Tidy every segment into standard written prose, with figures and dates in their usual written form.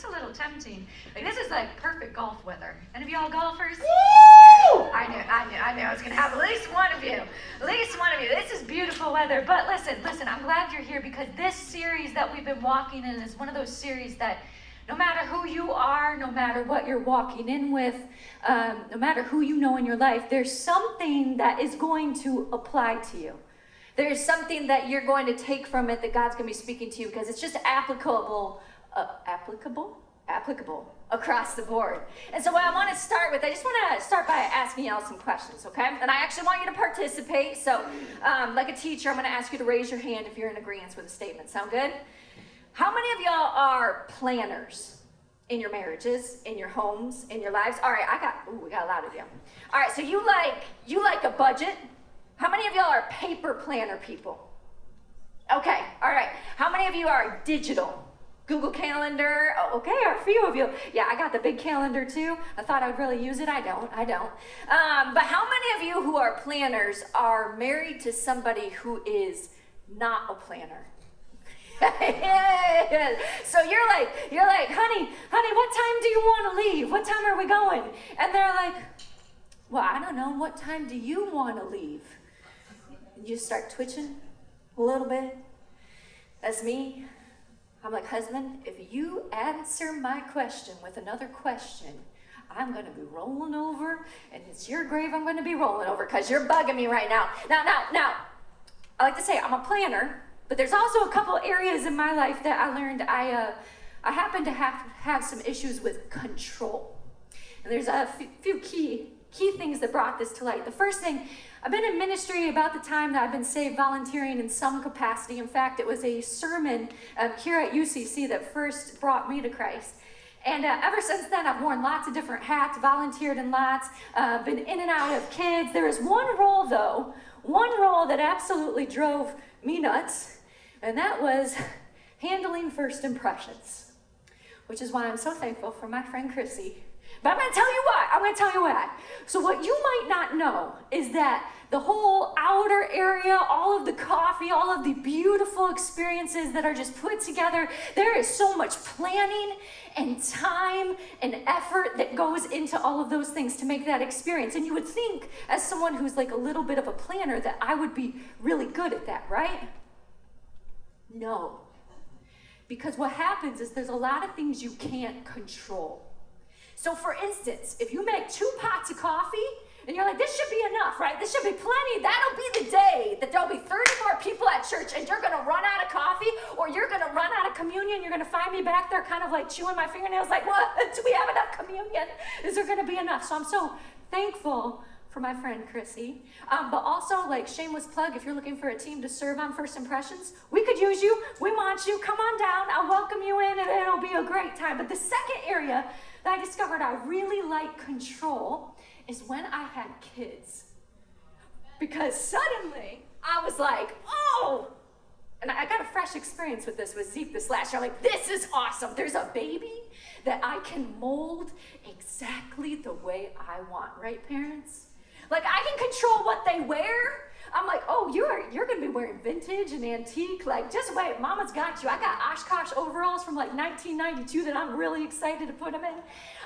That's a little tempting. Like, this is like perfect golf weather. Any of y'all golfers? Woo! I knew I was going to have at least one of you. At least one of you. This is beautiful weather. But listen, I'm glad you're here because this series that we've been walking in is one of those series that no matter who you are, no matter what you're walking in with, no matter who you know in your life, there's something that is going to apply to you. There's something that you're going to take from it that God's going to be speaking to you because it's just applicable across the board. And so what I want to start with, I just want to start by asking y'all some questions, okay? And I actually want you to participate. So like a teacher, I'm going to ask you to raise your hand if you're in agreement with a statement. Sound good? How many of y'all are planners in your marriages, in your homes, in your lives? All right, we got a lot of you. All right, so you like a budget. How many of y'all are paper planner people? Okay, all right. How many of you are digital? Google Calendar? Oh, okay, a few of you. Yeah, I got the big calendar too. I thought I'd really use it. I don't. But how many of you who are planners are married to somebody who is not a planner? So you're like, honey, what time do you want to leave? What time are we going? And they're like, well, I don't know. What time do you want to leave? And you start twitching a little bit. That's me. I'm like, husband, if you answer my question with another question, I'm going to be rolling over, and it's your grave I'm going to be rolling over because you're bugging me right now. Now, I like to say I'm a planner, but there's also a couple areas in my life that I learned I happen to have some issues with control. And there's a few key things that brought this to light. The first thing, I've been in ministry about the time that I've been saved, volunteering in some capacity. In fact, it was a sermon here at UCC that first brought me to Christ. And ever since then, I've worn lots of different hats, volunteered in lots, been in and out of kids. There was one role that absolutely drove me nuts, and that was handling first impressions, which is why I'm so thankful for my friend Chrissy. But I'm going to tell you why. So what you might not know is that the whole outer area, all of the coffee, all of the beautiful experiences that are just put together, there is so much planning and time and effort that goes into all of those things to make that experience. And you would think, as someone who's like a little bit of a planner, that I would be really good at that, right? No. Because what happens is there's a lot of things you can't control. So for instance, if you make 2 pots of coffee, and you're like, this should be enough, right? This should be plenty. That'll be the day that there'll be 30 more people at church and you're going to run out of coffee or you're going to run out of communion. You're going to find me back there kind of like chewing my fingernails like, what? Do we have enough communion? Is there going to be enough? So I'm so thankful for my friend Chrissy. But also, like, shameless plug, if you're looking for a team to serve on First Impressions, we could use you. We want you. Come on down. I'll welcome you in and it'll be a great time. But the second area that I discovered I really like control is when I had kids. Because suddenly I was like, oh, and I got a fresh experience with this with Zeke this last year. I'm like, this is awesome. There's a baby that I can mold exactly the way I want, right, parents? Like, I can control what they wear. I'm like, oh, you're gonna be wearing vintage and antique. Like, just wait, mama's got you. I got Oshkosh overalls from like 1992 that I'm really excited to put him in.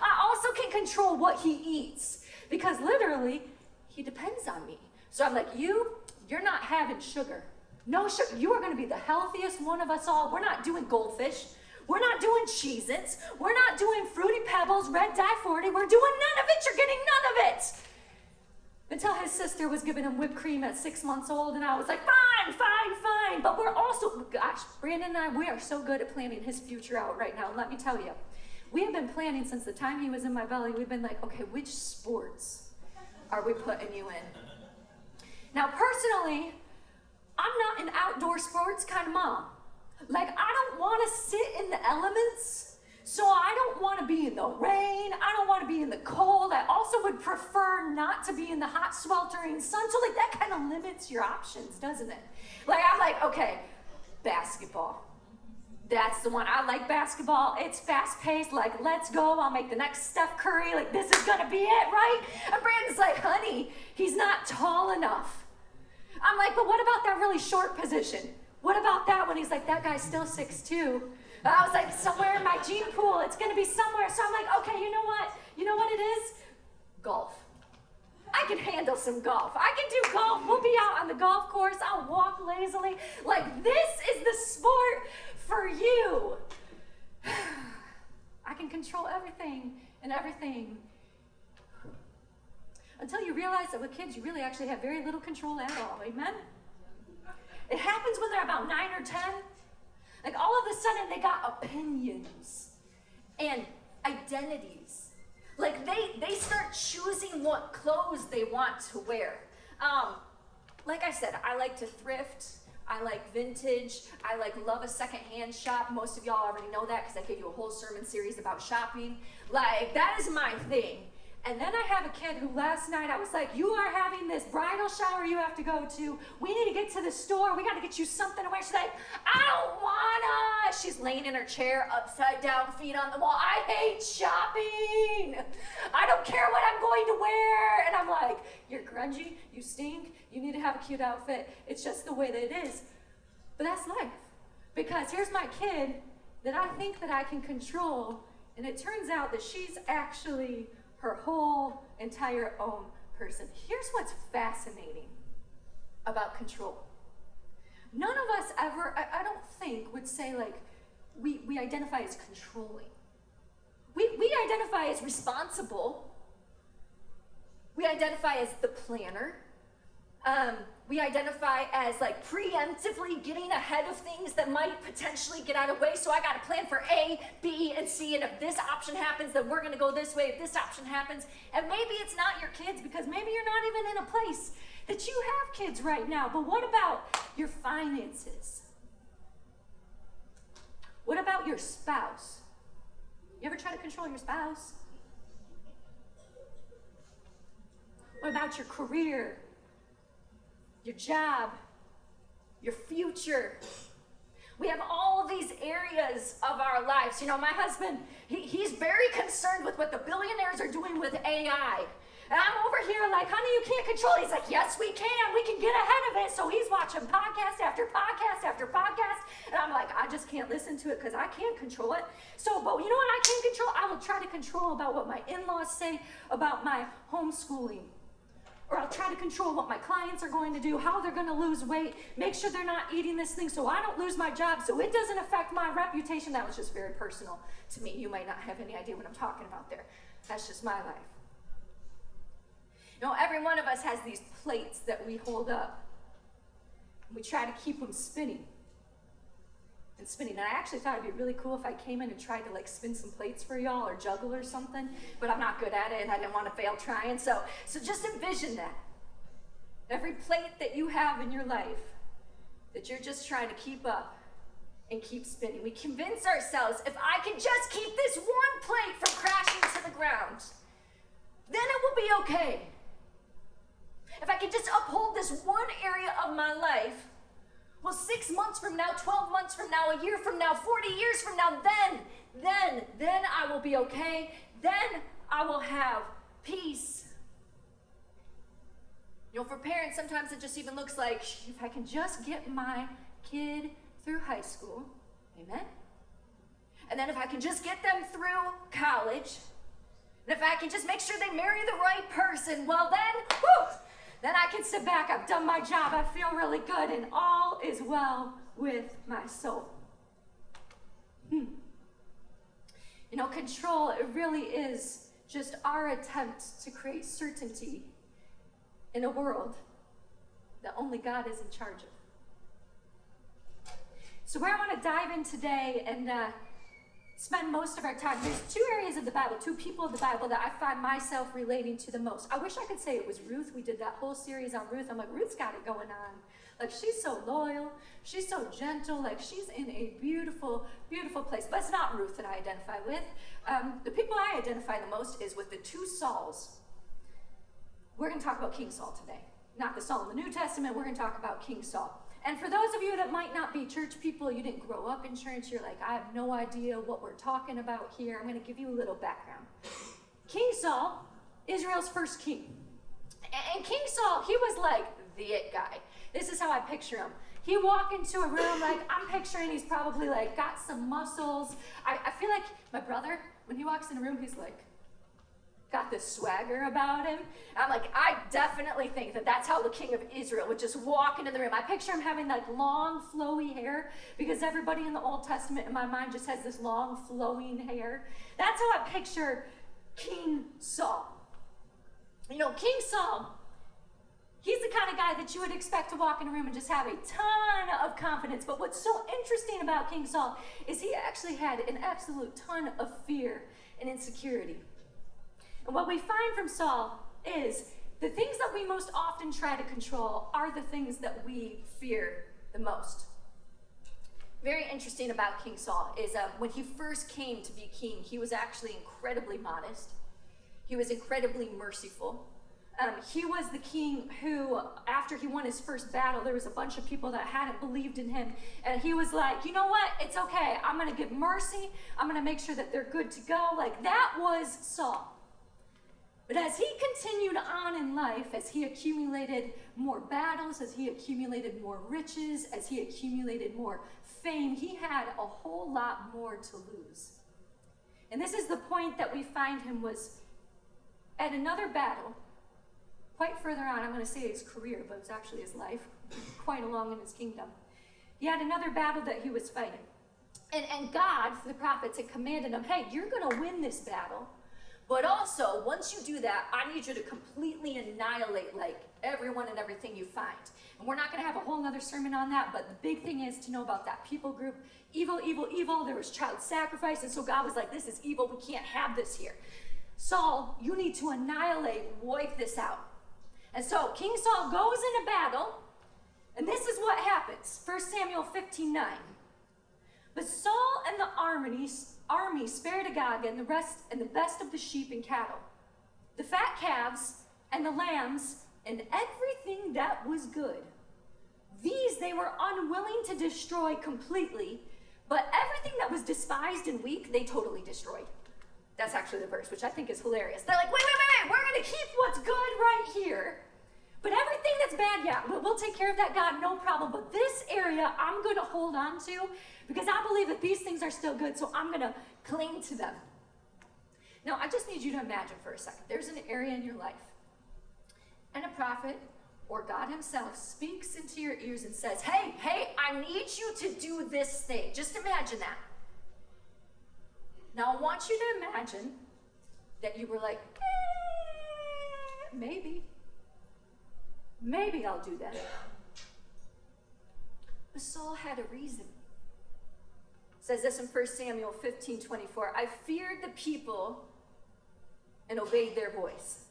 I also can control what he eats because literally he depends on me. So I'm like, you're not having sugar. No sugar. You are gonna be the healthiest one of us all. We're not doing goldfish. We're not doing Cheez-Its. We're not doing Fruity Pebbles, Red Dye 40. We're doing none of it. You're getting none of it. Until his sister was giving him whipped cream at 6 months old, and I was like, fine. But we're also, gosh, Brandon and I, we are so good at planning his future out right now. And let me tell you, we have been planning since the time he was in my belly. We've been like, okay, which sports are we putting you in? Now, personally, I'm not an outdoor sports kind of mom. Like, I don't want to sit in the elements. So I don't want to be in the rain. I don't want to be in the cold. I also would prefer not to be in the hot, sweltering sun. So like that kind of limits your options, doesn't it? Like I'm like, okay, basketball. That's the one. I like basketball. It's fast paced. Like, let's go. I'll make the next Steph Curry. Like, this is going to be it, right? And Brandon's like, honey, he's not tall enough. I'm like, but what about that really short position? What about that when he's like, that guy's still 6'2"? I was like, somewhere in my gene pool, it's gonna be somewhere. So I'm like, okay, you know what? You know what it is? Golf. I can handle some golf. I can do golf. We'll be out on the golf course. I'll walk lazily. Like, this is the sport for you. I can control everything and everything. Until you realize that with kids, you really actually have very little control at all. Amen? It happens when they're about 9 or 10. Like, all of a sudden, they got opinions and identities. Like, they start choosing what clothes they want to wear. Like I said, I like to thrift. I like vintage. I love a secondhand shop. Most of y'all already know that because I gave you a whole sermon series about shopping. Like, that is my thing. And then I have a kid who last night I was like, you are having this bridal shower you have to go to. We need to get to the store. We got to get you something to wear. She's like, I don't wanna. She's laying in her chair, upside down, feet on the wall. I hate shopping. I don't care what I'm going to wear. And I'm like, you're grungy. You stink. You need to have a cute outfit. It's just the way that it is. But that's life. Because here's my kid that I think that I can control. And it turns out that she's actually her whole entire own person. Here's what's fascinating about control. None of us ever, I don't think, would say like, we identify as controlling. We identify as responsible. We identify as the planner. We identify as like preemptively getting ahead of things that might potentially get out of the way. So I got to plan for A, B, and C. And if this option happens, then we're going to go this way. If this option happens, and maybe it's not your kids because maybe you're not even in a place that you have kids right now. But what about your finances? What about your spouse? You ever try to control your spouse? What about your career? Your job, your future. We have all of these areas of our lives. You know, my husband, he's very concerned with what the billionaires are doing with AI. And I'm over here like, honey, you can't control it. He's like, yes, we can get ahead of it. So he's watching podcast after podcast after podcast. And I'm like, I just can't listen to it because I can't control it. So, but you know what I can control? I will try to control about what my in-laws say about my homeschooling. Or I'll try to control what my clients are going to do, how they're going to lose weight, make sure they're not eating this thing so I don't lose my job, so it doesn't affect my reputation. That was just very personal to me. You might not have any idea what I'm talking about there. That's just my life. You know, every one of us has these plates that we hold up. We try to keep them spinning. And spinning. And I actually thought it'd be really cool if I came in and tried to like spin some plates for y'all or juggle or something, but I'm not good at it and I didn't want to fail trying. So just envision that. Every plate that you have in your life that you're just trying to keep up and keep spinning. We convince ourselves if I can just keep this one plate from crashing to the ground, then it will be okay. If I can just uphold this one area of my life, well, 6 months from now, 12 months from now, a year from now, 40 years from now, then I will be okay. Then I will have peace. You know, for parents, sometimes it just even looks like, if I can just get my kid through high school, amen? And then if I can just get them through college, and if I can just make sure they marry the right person, well then, then I can sit back, I've done my job, I feel really good, and all is well with my soul. You know, control, it really is just our attempt to create certainty in a world that only God is in charge of. So where I want to dive in today and spend most of our time, there's two areas of the Bible, two people of the Bible that I find myself relating to the most. I wish I could say it was Ruth. We did that whole series on Ruth. I'm like, Ruth's got it going on. Like, she's so loyal. She's so gentle. Like, she's in a beautiful, beautiful place. But it's not Ruth that I identify with. The people I identify the most is with the two Sauls. We're going to talk about King Saul today. Not the Saul in the New Testament. We're going to talk about King Saul. And for those of you that might not be church people, you didn't grow up in church, you're like, I have no idea what we're talking about here. I'm going to give you a little background. King Saul, Israel's first king. And King Saul, he was like the it guy. This is how I picture him. he walk into a room, like, I'm picturing he's probably, like, got some muscles. I feel like my brother, when he walks in a room, he's like, got this swagger about him. I'm like, I definitely think that that's how the king of Israel would just walk into the room. I picture him having like long, flowy hair, because everybody in the Old Testament in my mind just has this long, flowing hair. That's how I picture King Saul. You know, King Saul, he's the kind of guy that you would expect to walk in a room and just have a ton of confidence. But what's so interesting about King Saul is he actually had an absolute ton of fear and insecurity. And what we find from Saul is the things that we most often try to control are the things that we fear the most. Very interesting about King Saul is when he first came to be king, he was actually incredibly modest. He was incredibly merciful. He was the king who, after he won his first battle, there was a bunch of people that hadn't believed in him. And he was like, you know what? It's okay. I'm going to give mercy. I'm going to make sure that they're good to go. Like, that was Saul. But as he continued on in life, as he accumulated more battles, as he accumulated more riches, as he accumulated more fame, he had a whole lot more to lose. And this is the point that we find him was at another battle, quite further on, I'm going to say his career, but it was actually his life, quite along in his kingdom. He had another battle that he was fighting. And God, the prophets, had commanded him, hey, you're going to win this battle. But also, once you do that, I need you to completely annihilate, like, everyone and everything you find. And we're not going to have a whole other sermon on that, but the big thing is to know about that people group. Evil, evil, evil. There was child sacrifice, and so God was like, this is evil. We can't have this here. Saul, you need to annihilate, wipe this out. And so King Saul goes into battle, and this is what happens. 1 Samuel 15:9. But Saul and the army spared Agag and the rest and the best of the sheep and cattle, the fat calves and the lambs, and everything that was good. These they were unwilling to destroy completely, but everything that was despised and weak, they totally destroyed. That's actually the verse, which I think is hilarious. They're like, wait, we're going to keep what's good right here. But everything that's bad, yeah, we'll take care of that, God, no problem. But this area I'm going to hold on to because I believe that these things are still good, so I'm going to cling to them. Now, I just need you to imagine for a second. There's an area in your life, and a prophet or God himself speaks into your ears and says, hey, I need you to do this thing. Just imagine that. Now, I want you to imagine that you were like, maybe I'll do that. But Saul had a reason. It says this in 1 Samuel 15:24. I feared the people and obeyed their voice.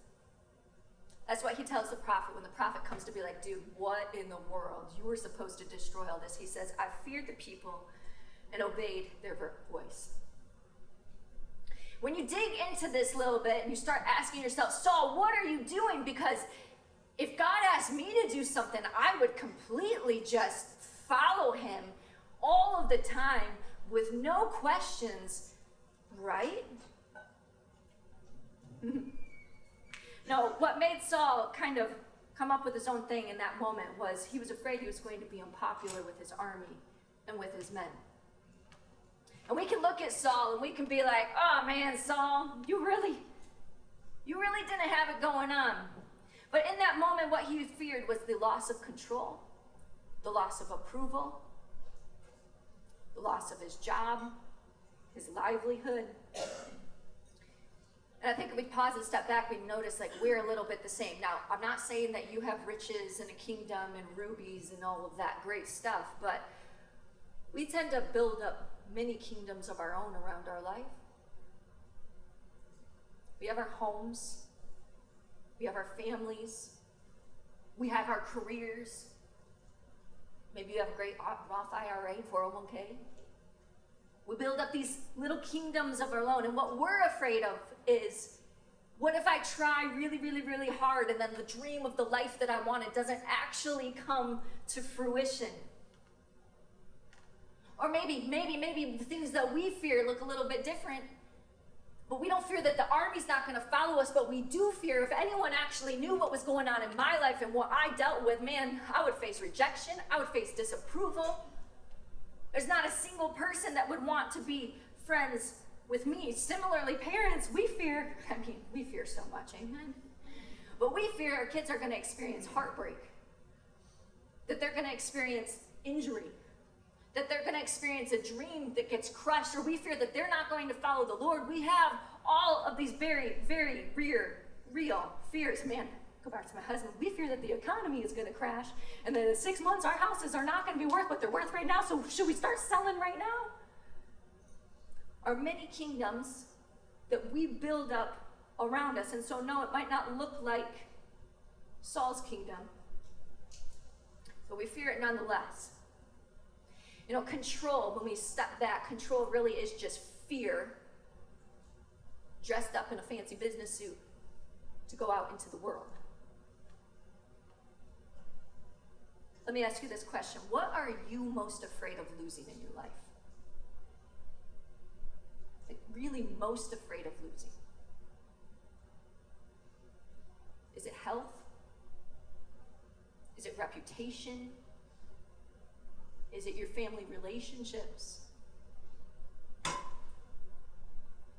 That's what he tells the prophet when the prophet comes to be like, dude, what in the world? You were supposed to destroy all this. He says, I feared the people and obeyed their voice. When you dig into this little bit and you start asking yourself, Saul, what are you doing? Because if God asked me to do something, I would completely just follow him all of the time with no questions, right? No, what made Saul kind of come up with his own thing in that moment was he was afraid he was going to be unpopular with his army and with his men. And we can look at Saul and we can be like, oh man, Saul, you really didn't have it going on. But in that moment, what he feared was the loss of control, the loss of approval, the loss of his job, his livelihood. And I think if we pause and step back, we notice like we're a little bit the same. Now, I'm not saying that you have riches and a kingdom and rubies and all of that great stuff, but we tend to build up many kingdoms of our own around our life. We have our homes. We have our families. We have our careers. Maybe you have a great Roth IRA, 401k. We build up these little kingdoms of our own, and what we're afraid of is, what if I try really, really, really hard and then the dream of the life that I wanted doesn't actually come to fruition? Or maybe the things that we fear look a little bit different, but But we don't fear that the army's not going to follow us, but we do fear if anyone actually knew what was going on in my life and what I dealt with, man, I would face rejection. I would face disapproval. There's not a single person that would want to be friends with me. Similarly, parents, we fear so much, amen? But we fear our kids are going to experience heartbreak, that they're going to experience injury, that they're going to experience a dream that gets crushed, or we fear that they're not going to follow the Lord. We have all of these very, very real fears. Man, go back to my husband. We fear that the economy is going to crash, and that in 6 months our houses are not going to be worth what they're worth right now, so should we start selling right now? Are many kingdoms that we build up around us, and so no, it might not look like Saul's kingdom, but we fear it nonetheless. You know, control, when we step back, control really is just fear dressed up in a fancy business suit to go out into the world. Let me ask you this question. What are you most afraid of losing in your life? Like, really most afraid of losing? Is it health? Is it reputation? Is it your family relationships?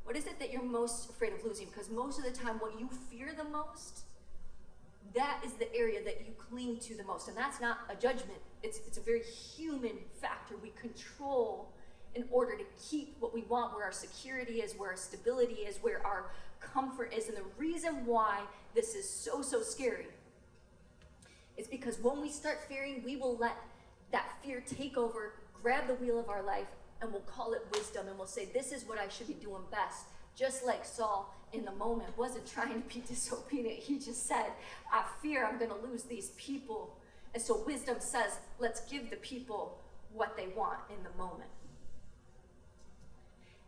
What is it that you're most afraid of losing? Because most of the time, what you fear the most, that is the area that you cling to the most. And that's not a judgment. It's a very human factor. We control in order to keep what we want, where our security is, where our stability is, where our comfort is. And the reason why this is so scary is because when we start fearing, we will let that fear take over, grab the wheel of our life, and we'll call it wisdom, and we'll say, this is what I should be doing best. Just like Saul in the moment wasn't trying to be disobedient. He just said, I fear I'm going to lose these people. And so wisdom says, let's give the people what they want in the moment.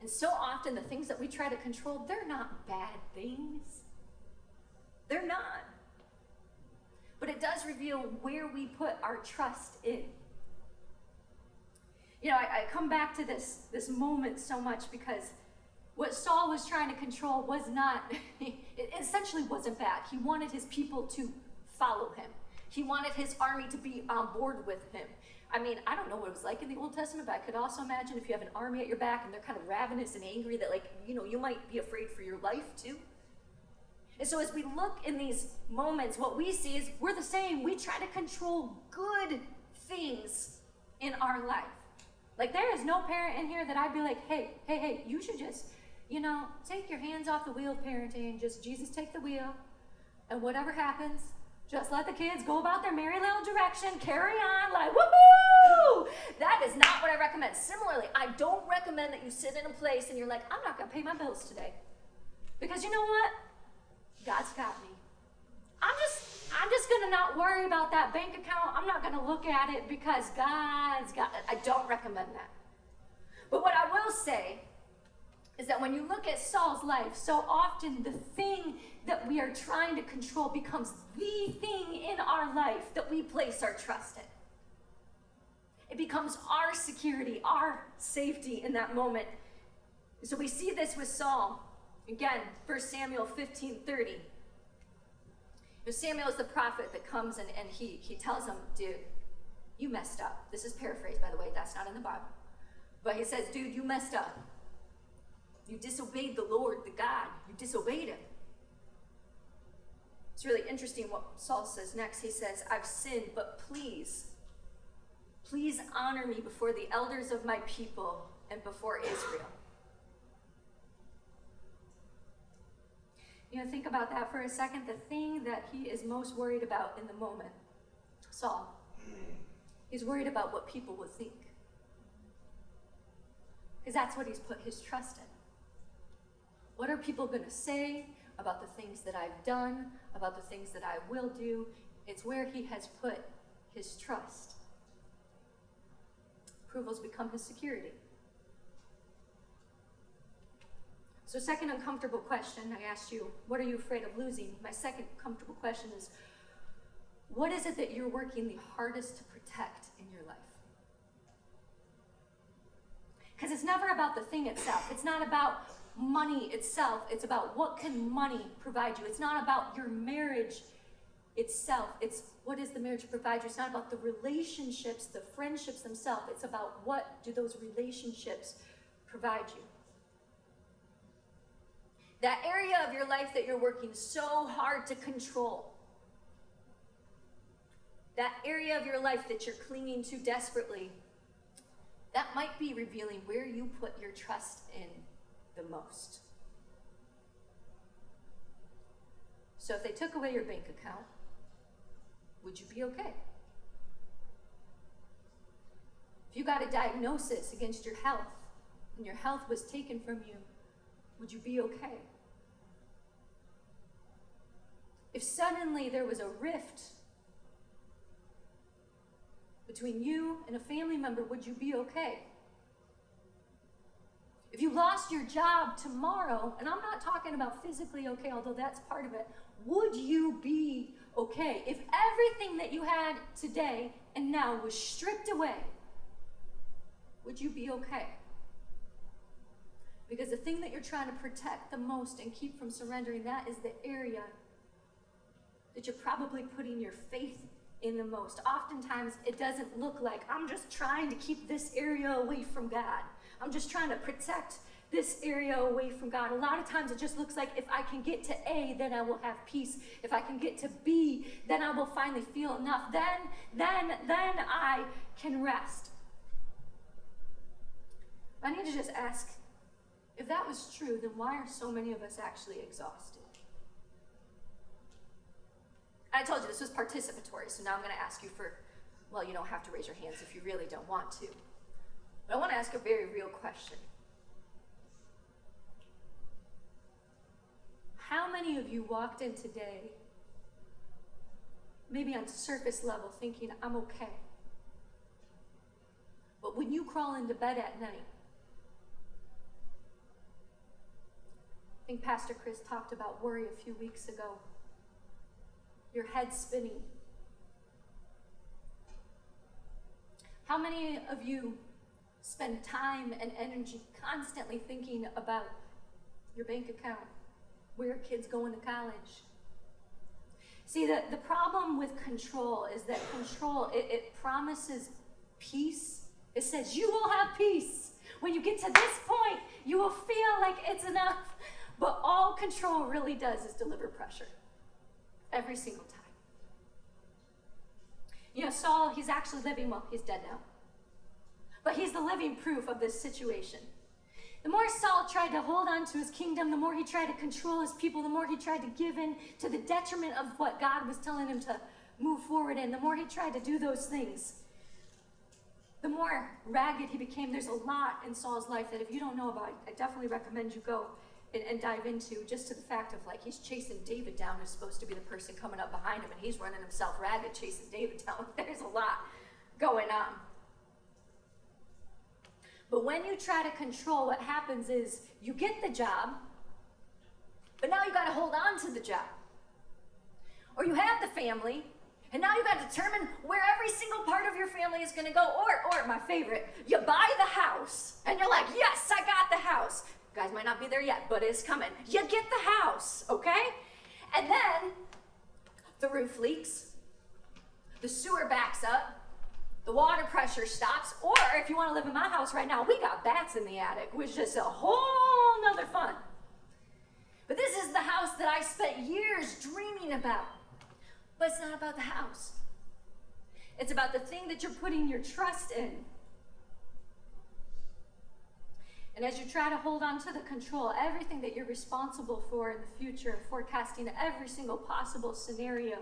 And so often the things that we try to control, they're not bad things. They're not. But it does reveal where we put our trust in. You know, I come back to this moment so much because what Saul was trying to control was not, it essentially wasn't bad. He wanted his people to follow him. He wanted his army to be on board with him. I mean, I don't know what it was like in the Old Testament, but I could also imagine if you have an army at your back and they're kind of ravenous and angry that, like, you know, you might be afraid for your life too. And so as we look in these moments, what we see is we're the same. We try to control good things in our life. Like, there is no parent in here that I'd be like, hey, you should just, you know, take your hands off the wheel of parenting. Just, Jesus, take the wheel. And whatever happens, just let the kids go about their merry little direction, carry on, like, woohoo! That is not what I recommend. Similarly, I don't recommend that you sit in a place and you're like, I'm not going to pay my bills today. Because you know what? God's got me. I'm just going to not worry about that bank account. I'm not going to look at it because God's got it. I don't recommend that. But what I will say is that when you look at Saul's life, so often the thing that we are trying to control becomes the thing in our life that we place our trust in. It becomes our security, our safety in that moment. So we see this with Saul. Again, 1 Samuel 15:30. Samuel is the prophet that comes and he tells him, dude, you messed up. This is paraphrased, by the way. That's not in the Bible. But he says, dude, you messed up. You disobeyed the Lord, the God. You disobeyed him. It's really interesting what Saul says next. He says, I've sinned, but please honor me before the elders of my people and before Israel. You know, think about that for a second. The thing that he is most worried about in the moment, Saul, is worried about what people will think. Because that's what he's put his trust in. What are people going to say about the things that I've done, about the things that I will do? It's where he has put his trust. Approval's become his security. So second uncomfortable question, I asked you, what are you afraid of losing? My second comfortable question is, what is it that you're working the hardest to protect in your life? Because it's never about the thing itself. It's not about money itself. It's about what can money provide you. It's not about your marriage itself. It's what does the marriage provide you. It's not about the relationships, the friendships themselves. It's about what do those relationships provide you. That area of your life that you're working so hard to control. That area of your life that you're clinging to desperately. That might be revealing where you put your trust in the most. So if they took away your bank account, would you be okay? If you got a diagnosis against your health and your health was taken from you, would you be okay? If suddenly there was a rift between you and a family member, would you be okay? If you lost your job tomorrow, and I'm not talking about physically okay, although that's part of it, would you be okay? If everything that you had today and now was stripped away, would you be okay? Because the thing that you're trying to protect the most and keep from surrendering, that is the area that you're probably putting your faith in the most. Oftentimes, it doesn't look like, I'm just trying to keep this area away from God. I'm just trying to protect this area away from God. A lot of times it just looks like if I can get to A, then I will have peace. If I can get to B, then I will finally feel enough. Then I can rest. I need to just ask, if that was true, then why are so many of us actually exhausted? I told you this was participatory, so now I'm going to ask you for, well, you don't have to raise your hands if you really don't want to. But I want to ask a very real question. How many of you walked in today, maybe on surface level, thinking, I'm okay? But when you crawl into bed at night, I think Pastor Chris talked about worry a few weeks ago. Your head spinning. How many of you spend time and energy constantly thinking about your bank account, where your kid's going to college? See, the problem with control is that control, it promises peace. It says you will have peace. When you get to this point, you will feel like it's enough. But all control really does is deliver pressure. Every single time. You know, Saul, he's actually living, well, he's dead now. But he's the living proof of this situation. The more Saul tried to hold on to his kingdom, the more he tried to control his people, the more he tried to give in to the detriment of what God was telling him to move forward in, the more he tried to do those things, the more ragged he became. There's a lot in Saul's life that if you don't know about, I definitely recommend you go and dive into, just to the fact of like he's chasing David down, who's supposed to be the person coming up behind him, and he's running himself ragged chasing David down. There's a lot going on. But when you try to control, what happens is you get the job, but now you got to hold on to the job. Or you have the family, and now you got to determine where every single part of your family is going to go. Or my favorite, you buy the house, and you're like, yes, I got the house. You guys might not be there yet, but it's coming. You get the house, okay? And then the roof leaks, the sewer backs up, the water pressure stops, or if you want to live in my house right now, we got bats in the attic, which is a whole nother fun. But this is the house that I spent years dreaming about. But it's not about the house. It's about the thing that you're putting your trust in. And as you try to hold on to the control, everything that you're responsible for in the future, and forecasting every single possible scenario,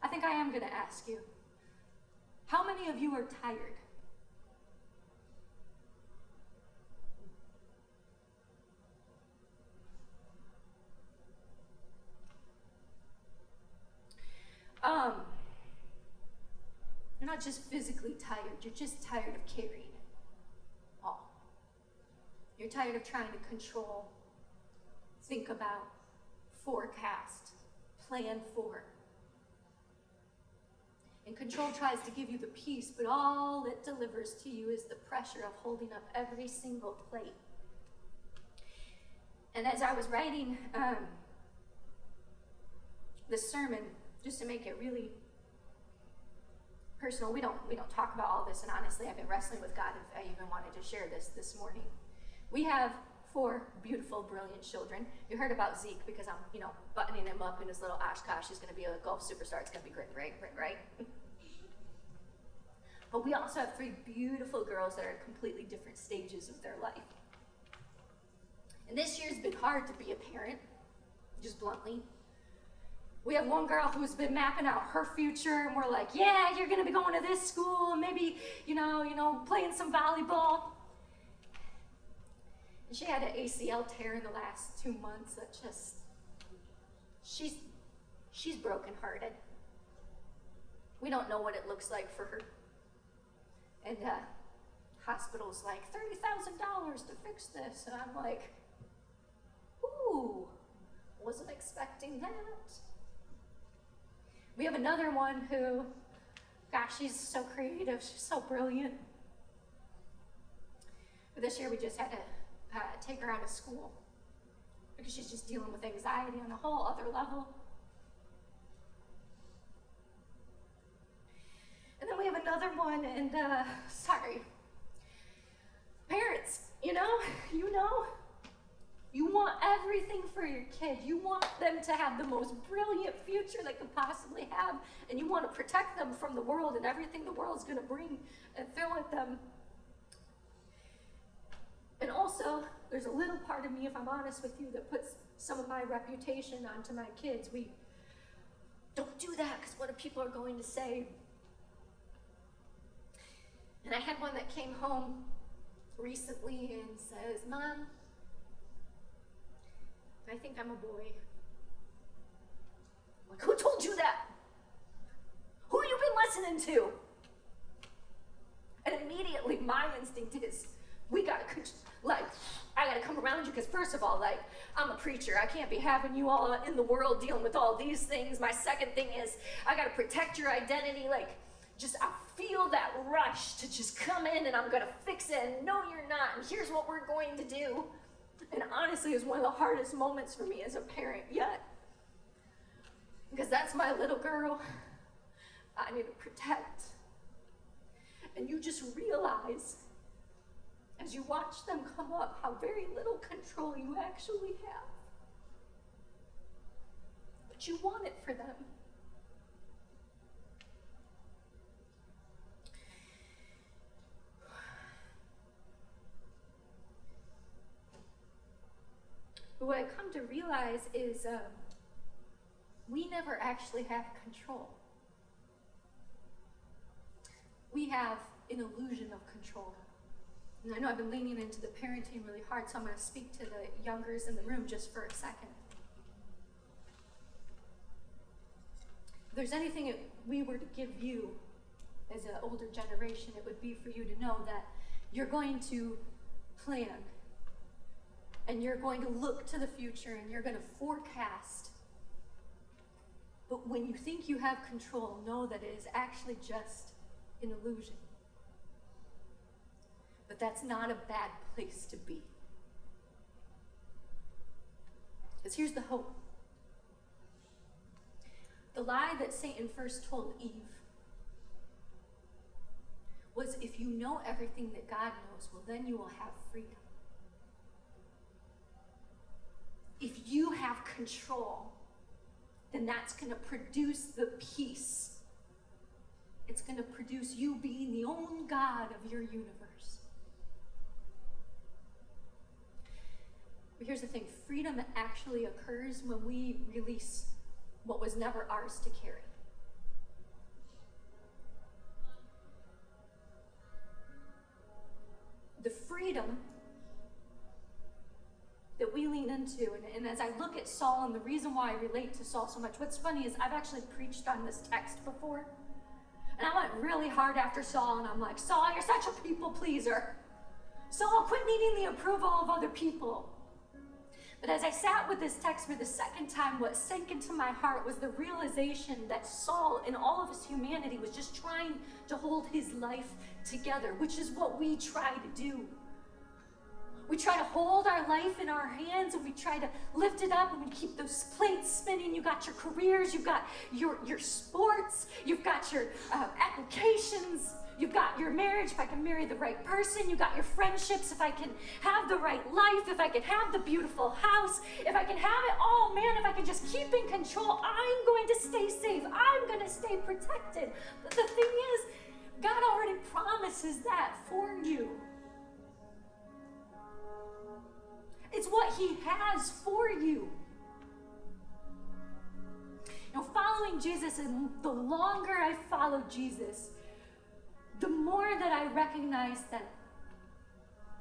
I think I am going to ask you, how many of you are tired? You're not just physically tired, you're just tired of carrying it all. You're tired of trying to control, think about, forecast, plan for. And control tries to give you the peace, but all it delivers to you is the pressure of holding up every single plate. And as I was writing this sermon, just to make it really personal, we don't talk about all this, and honestly, I've been wrestling with God if I even wanted to share this morning. We have 4 beautiful, brilliant children. You heard about Zeke because I'm, buttoning him up in his little Oshkosh. He's going to be a golf superstar. It's going to be great, right? But we also have 3 beautiful girls that are at completely different stages of their life. And this year's been hard to be a parent, just bluntly. We have one girl who's been mapping out her future, and we're like, yeah, you're going to be going to this school, and maybe, playing some volleyball. And she had an ACL tear in the last 2 months that just, she's brokenhearted. We don't know what it looks like for her. And hospital's like, $30,000 to fix this. And I'm like, ooh, wasn't expecting that. We have another one who, gosh, she's so creative, she's so brilliant. But this year we just had to take her out of school because she's just dealing with anxiety on a whole other level. And then we have another one, and sorry, parents, you want everything for your kid. You want them to have the most brilliant future they could possibly have, and you want to protect them from the world and everything the world's going to bring and throw at them. And also, there's a little part of me, if I'm honest with you, that puts some of my reputation onto my kids. We don't do that because what are people going to say? And I had one that came home recently and says, Mom, I think I'm a boy. I'm like, who told you that? Who have you been listening to? And immediately my instinct is, I gotta come around you because first of all, I'm a preacher. I can't be having you all in the world dealing with all these things. My second thing is, I gotta protect your identity. I feel that rush to just come in and I'm gonna fix it. And no, you're not. And here's what we're going to do. And honestly, it was one of the hardest moments for me as a parent yet. Because that's my little girl I need to protect. And you just realize, as you watch them come up, how very little control you actually have. But you want it for them. But what I've come to realize is we never actually have control. We have an illusion of control. And I know I've been leaning into the parenting really hard, so I'm going to speak to the youngers in the room just for a second. If there's anything we were to give you as an older generation, it would be for you to know that you're going to plan, and you're going to look to the future, and you're going to forecast. But when you think you have control, know that it is actually just an illusion. But that's not a bad place to be. Because here's the hope. The lie that Satan first told Eve was, if you know everything that God knows, well, then you will have freedom. If you have control, then that's going to produce the peace. It's going to produce you being the own God of your universe. But here's the thing, freedom actually occurs when we release what was never ours to carry. The freedom that we lean into, and as I look at Saul, and the reason why I relate to Saul so much, what's funny is I've actually preached on this text before, and I went really hard after Saul, and I'm like, Saul, you're such a people pleaser. Saul, quit needing the approval of other people. But as I sat with this text for the second time, what sank into my heart was the realization that Saul, in all of his humanity, was just trying to hold his life together, which is what we try to do. We try to hold our life in our hands, and we try to lift it up, and we keep those plates spinning. You got your careers, you've got your sports, you've got your applications, you've got your marriage, if I can marry the right person, you got your friendships, if I can have the right life, if I can have the beautiful house, if I can have it all, man, if I can just keep in control, I'm going to stay safe, I'm going to stay protected. But the thing is, God already promises that for you. It's what he has for you. You know, following Jesus, and the longer I follow Jesus, the more that I recognize that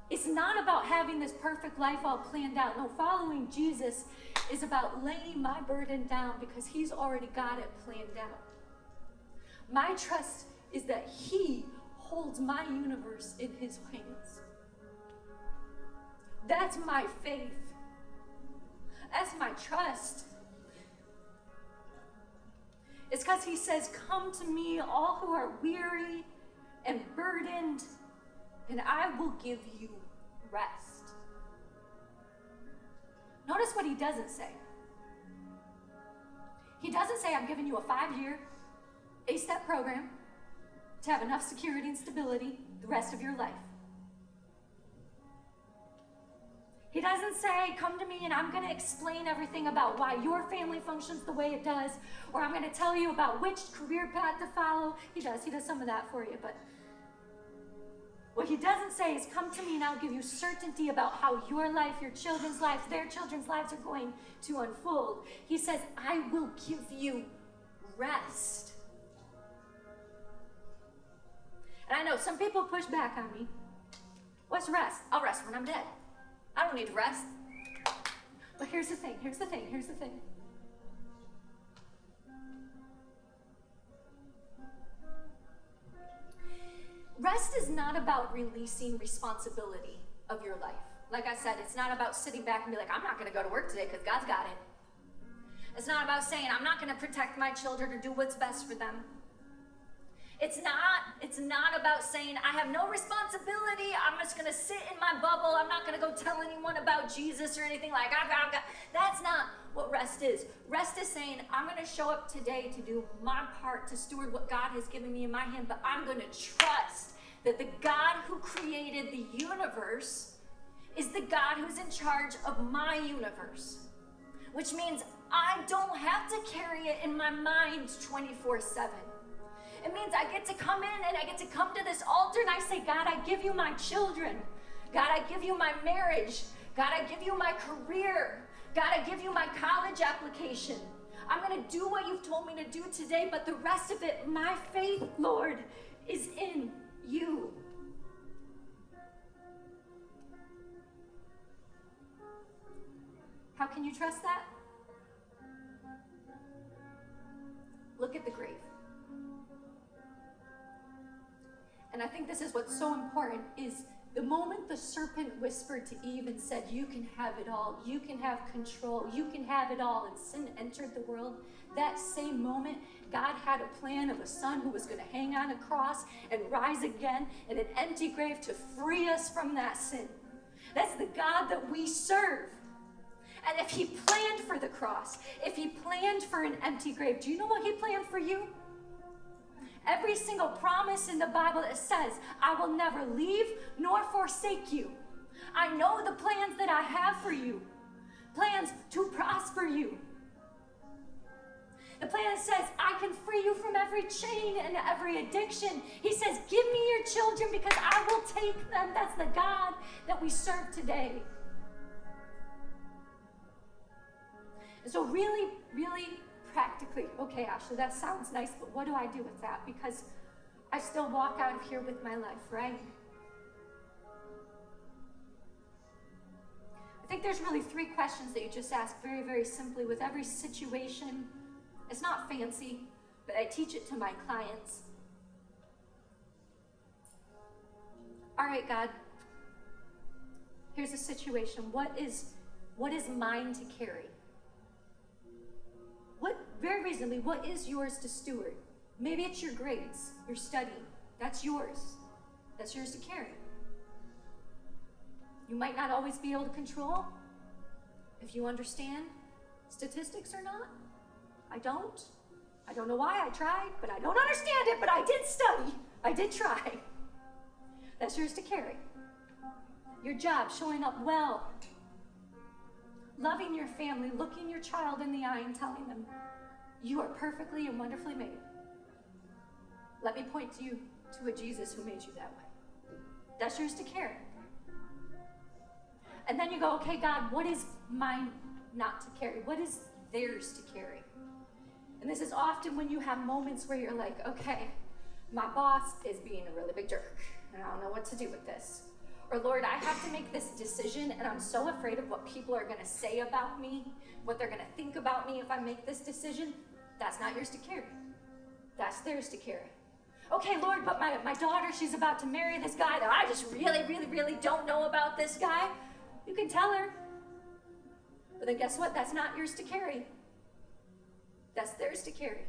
it's not about having this perfect life all planned out. No, following Jesus is about laying my burden down because he's already got it planned out. My trust is that he holds my universe in his hands. That's my faith. That's my trust. It's because he says, come to me, all who are weary and burdened, and I will give you rest. Notice what he doesn't say. He doesn't say, I'm giving you a 5-year, 8-step program to have enough security and stability the rest of your life. He doesn't say, come to me and I'm going to explain everything about why your family functions the way it does, or I'm going to tell you about which career path to follow. He does some of that for you, but what he doesn't say is, come to me and I'll give you certainty about how your life, your children's lives, their children's lives are going to unfold. He says, I will give you rest. And I know some people push back on me. What's rest? I'll rest when I'm dead. I don't need to rest. But here's the thing. Rest is not about releasing responsibility of your life. Like I said, it's not about sitting back and be like, I'm not going to go to work today because God's got it. It's not about saying, I'm not going to protect my children or do what's best for them. It's not about saying, I have no responsibility, I'm just going to sit in my bubble, I'm not going to go tell anyone about Jesus or anything like that. That's not what rest is. Rest is saying, I'm going to show up today to do my part, to steward what God has given me in my hand, but I'm going to trust that the God who created the universe is the God who's in charge of my universe. Which means I don't have to carry it in my mind 24/7. It means I get to come in and I get to come to this altar and I say, God, I give you my children. God, I give you my marriage. God, I give you my career. God, I give you my college application. I'm going to do what you've told me to do today, but the rest of it, my faith, Lord, is in you. How can you trust that? Look at the grave. And I think this is what's so important is the moment the serpent whispered to Eve and said, you can have it all, you can have control, you can have it all, and sin entered the world, that same moment, God had a plan of a son who was going to hang on a cross and rise again in an empty grave to free us from that sin. That's the God that we serve. And if he planned for the cross, if he planned for an empty grave, do you know what he planned for you? Every single promise in the Bible that says, I will never leave nor forsake you. I know the plans that I have for you. Plans to prosper you. The plan says, I can free you from every chain and every addiction. He says, give me your children because I will take them. That's the God that we serve today. And so really, really practically, okay, Ashley, that sounds nice, but what do I do with that? Because I still walk out of here with my life, right? I think there's really 3 questions that you just ask very, very simply with every situation. It's not fancy, but I teach it to my clients. All right, God, here's a situation. What is what is mine to carry? Very reasonably, what is yours to steward? Maybe it's your grades, your studying. That's yours. That's yours to carry. You might not always be able to control if you understand statistics or not. I don't. I don't know why I tried, but I don't understand it, but I did study. I did try. That's yours to carry. Your job, showing up well, loving your family, looking your child in the eye and telling them, you are perfectly and wonderfully made. Let me point you to a Jesus who made you that way. That's yours to carry. And then you go, okay, God, what is mine not to carry? What is theirs to carry? And this is often when you have moments where you're like, okay, my boss is being a really big jerk, and I don't know what to do with this. Or Lord, I have to make this decision, and I'm so afraid of what people are gonna say about me, what they're gonna think about me if I make this decision. That's not yours to carry. That's theirs to carry. Okay, Lord, but my daughter, she's about to marry this guy that I just really don't know about this guy. You can tell her. But then guess what? That's not yours to carry. That's theirs to carry.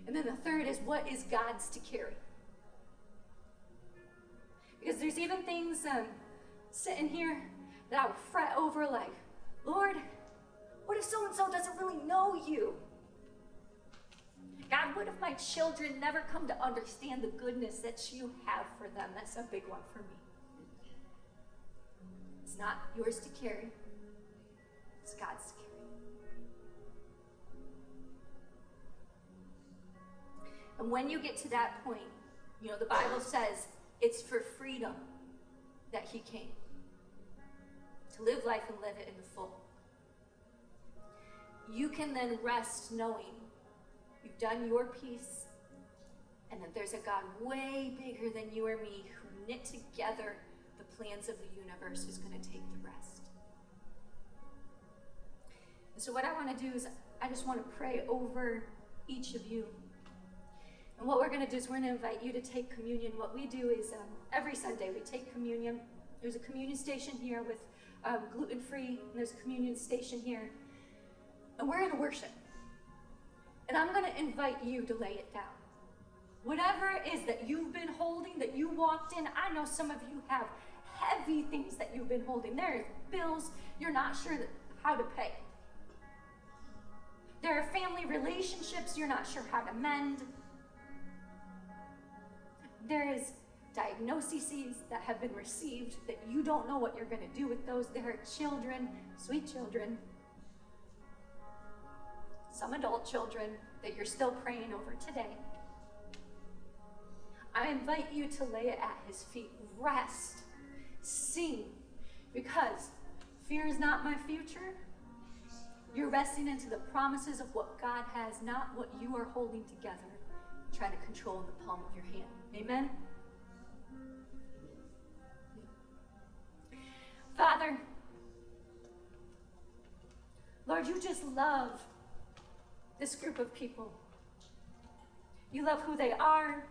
And then the third is, what is God's to carry? Because there's even things sitting here that I would fret over, like, Lord, what if so-and-so doesn't really know you? God, what if my children never come to understand the goodness that you have for them? That's a big one for me. It's not yours to carry. It's God's to carry. And when you get to that point, you know, the Bible says it's for freedom that he came. To live life and live it in the full. You can then rest knowing you've done your piece, and that there's a God way bigger than you or me who knit together the plans of the universe, who's going to take the rest. And so what I want to do is I just want to pray over each of you. And what we're going to do is we're going to invite you to take communion. What we do is every Sunday we take communion. There's a communion station here with gluten-free, and there's a communion station here. And we're going to worship. And I'm going to invite you to lay it down. Whatever it is that you've been holding, that you walked in, I know some of you have heavy things that you've been holding. There are bills you're not sure how to pay. There are family relationships you're not sure how to mend. There is diagnoses that have been received that you don't know what you're going to do with those. There are children, sweet children, some adult children that you're still praying over today. I invite you to lay it at his feet. Rest. Sing. Because fear is not my future. You're resting into the promises of what God has, not what you are holding together, trying to control in the palm of your hand. Amen? Father, Lord, you just love this group of people. You love who they are.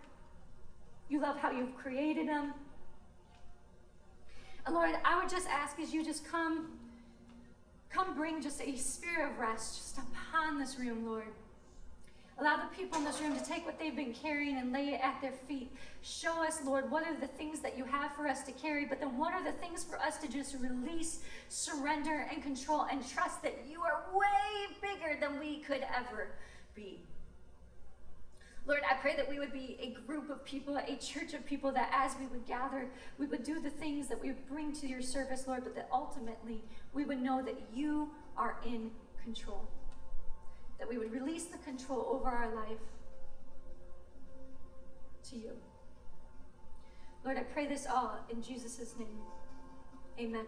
You love how you've created them. And Lord, I would just ask as you just come bring just a spirit of rest just upon this room, Lord. Allow the people in this room to take what they've been carrying and lay it at their feet. Show us, Lord, what are the things that you have for us to carry, but then what are the things for us to just release, surrender, and control, and trust that you are way bigger than we could ever be. Lord, I pray that we would be a group of people, a church of people, that as we would gather, we would do the things that we would bring to your service, Lord, but that ultimately we would know that you are in control. That we would release the control over our life to you. Lord, I pray this all in Jesus' name. Amen.